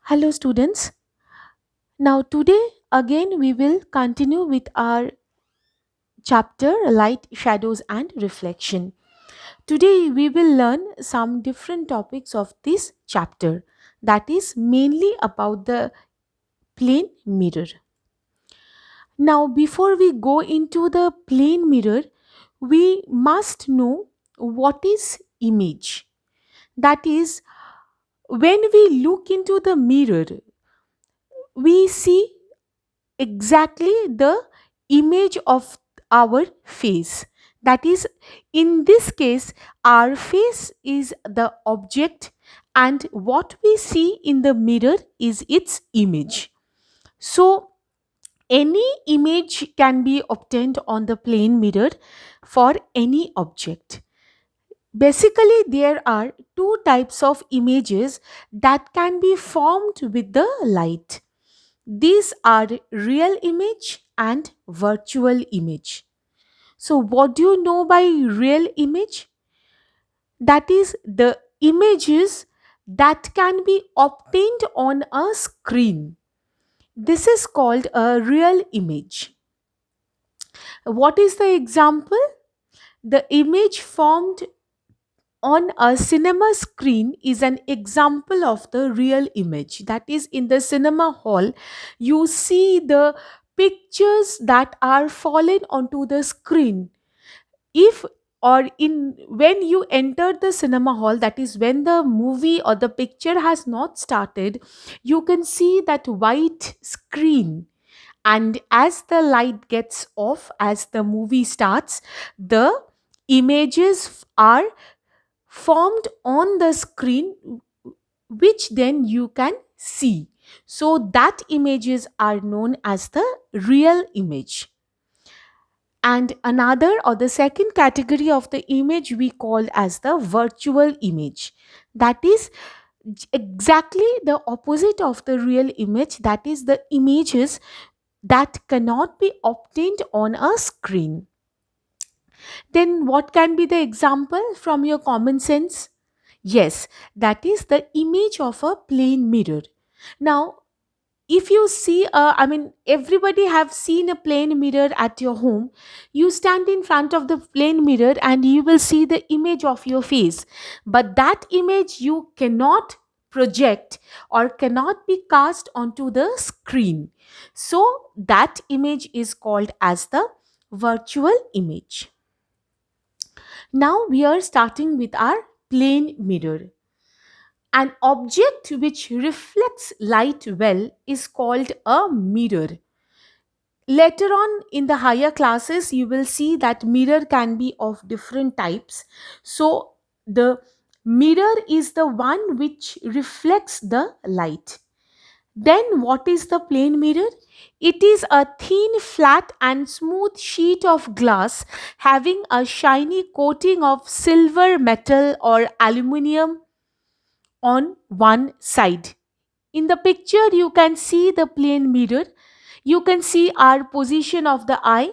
Hello, students. Now, today again we will continue with our chapter Light, Shadows, and Reflection. Today we will learn some different topics of this chapter, that is mainly about the plane mirror. Now, before we go into the plane mirror, we must know what is image. That is, when we look into the mirror, we see exactly the image of our face. That is, in this case, our face is the object, and what we see in the mirror is its image. So, any image can be obtained on the plane mirror for any object. Basically, there are two types of images that can be formed with the light. These are real image and virtual image. So, what do you know by real image? That is the images that can be obtained on a screen. This is called a real image. What is the example? The image formed on a cinema screen is an example of the real image. That is, in the cinema hall, you see the pictures that are fallen onto the screen. If or in when you enter the cinema hall, that is when the movie or the picture has not started, you can see that white screen, and as the light gets off, as the movie starts, the images are formed on the screen, which then you can see. So that images are known as the real image. And another or the second category of the image we call as the virtual image. That is exactly the opposite of the real image. That is the images that cannot be obtained on a screen. Then what can be the example from your common sense? Yes, that is the image of a plane mirror. Now, if you see, everybody have seen a plane mirror at your home. You stand in front of the plane mirror and you will see the image of your face. But that image you cannot project or cannot be cast onto the screen. So, that image is called as the virtual image. Now we are starting with our plane mirror. An object which reflects light well is called a mirror. Later on in the higher classes, you will see that mirror can be of different types. So, the mirror is the one which reflects the light. Then, what is the plane mirror? It is a thin, flat, and smooth sheet of glass having a shiny coating of silver, metal, or aluminium on one side. In the picture, you can see the plane mirror. You can see our position of the eye.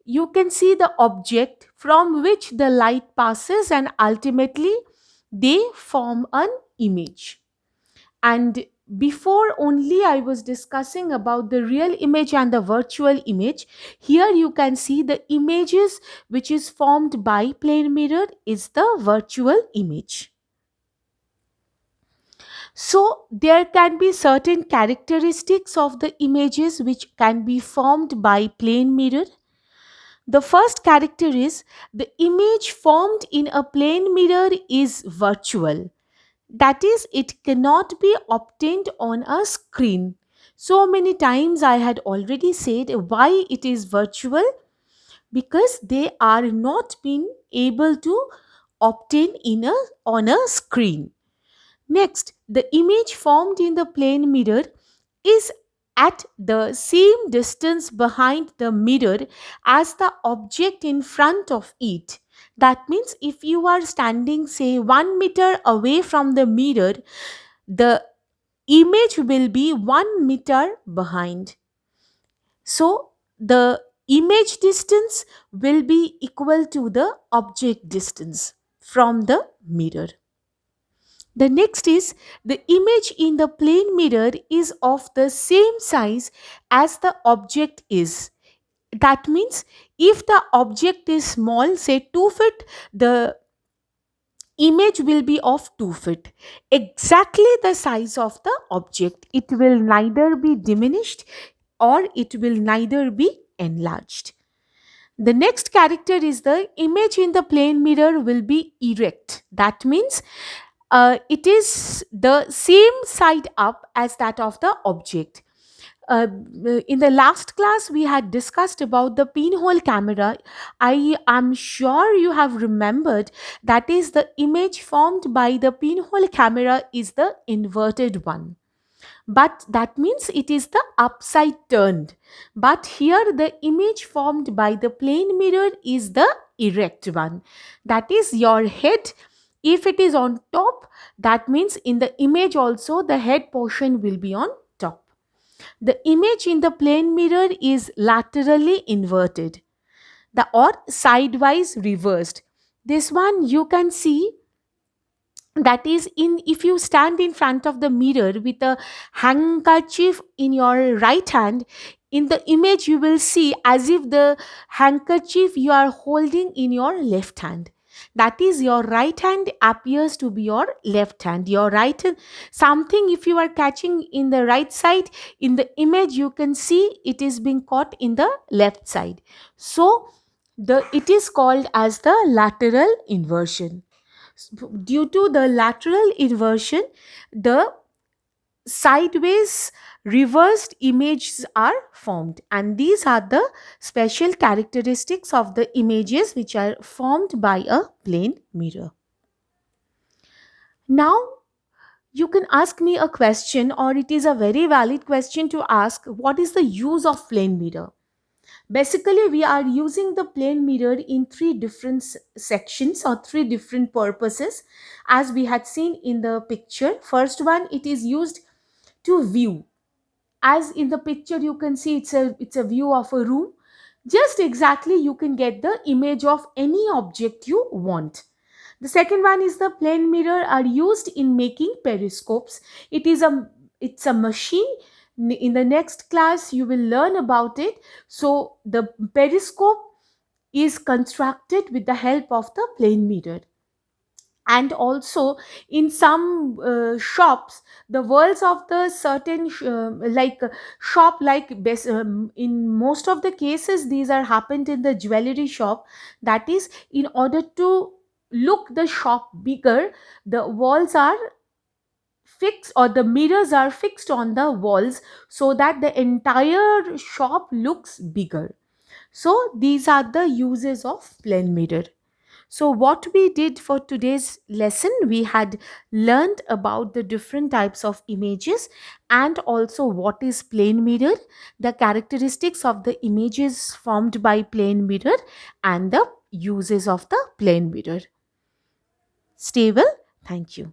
You can see the object from which the light passes, and ultimately they form an image. And before only I was discussing about the real image and the virtual image. Here you can see the images which is formed by plane mirror is the virtual image. So there can be certain characteristics of the images which can be formed by plane mirror. The first character is the image formed in a plane mirror is virtual. That is, it cannot be obtained on a screen. So many times I had already said why it is virtual, because they are not being able to obtain on a screen. Next, the image formed in the plane mirror is at the same distance behind the mirror as the object in front of it. That means if you are standing, say, 1 meter away from the mirror, the image will be 1 meter behind. So, the image distance will be equal to the object distance from the mirror. The next is the image in the plane mirror is of the same size as the object is. That means if the object is small, say 2 feet, the image will be of 2 feet, exactly the size of the object. It will neither be diminished or it will neither be enlarged. The next character is the image in the plane mirror will be erect. That means it is the same side up as that of the object. uh, in the last class we had discussed about the pinhole camera. I am sure you have remembered, that is the image formed by the pinhole camera is the inverted one, but that means it is the upside turned. But here the image formed by the plane mirror is the erect one, that is your head. If it is on top, that means in the image also the head portion will be on top. The image in the plane mirror is laterally inverted, the or sidewise reversed. This one you can see, that is in if you stand in front of the mirror with a handkerchief in your right hand, in the image you will see as if the handkerchief you are holding in your left hand. That is, your right hand appears to be your left hand. Your right hand, something if you are catching in the right side, in the image you can see it is being caught in the left side. So the it is called as the lateral inversion. Due to the lateral inversion, the sideways reversed images are formed, and these are the special characteristics of the images which are formed by a plane mirror. Now you can ask me a question, or it is a very valid question to ask: what is the use of plane mirror? Basically, we are using the plane mirror in three different sections or three different purposes, as we had seen in the picture. First one, it is used to view. As in the picture, you can see it's a view of a room. Just exactly, you can get the image of any object you want. The second one is the plane mirror are used in making periscopes. It's a machine. In the next class you will learn about it. So the periscope is constructed with the help of the plane mirror. And also in some shops, the walls of the certain shop, like in most of the cases these are happened in the jewelry shop. That is, in order to look the shop bigger, the walls are fixed, or the mirrors are fixed on the walls, so that the entire shop looks bigger. So these are the uses of plane mirror. So, what we did for today's lesson, we had learned about the different types of images, and also what is plane mirror, the characteristics of the images formed by plane mirror, and the uses of the plane mirror. Stay well. Thank you.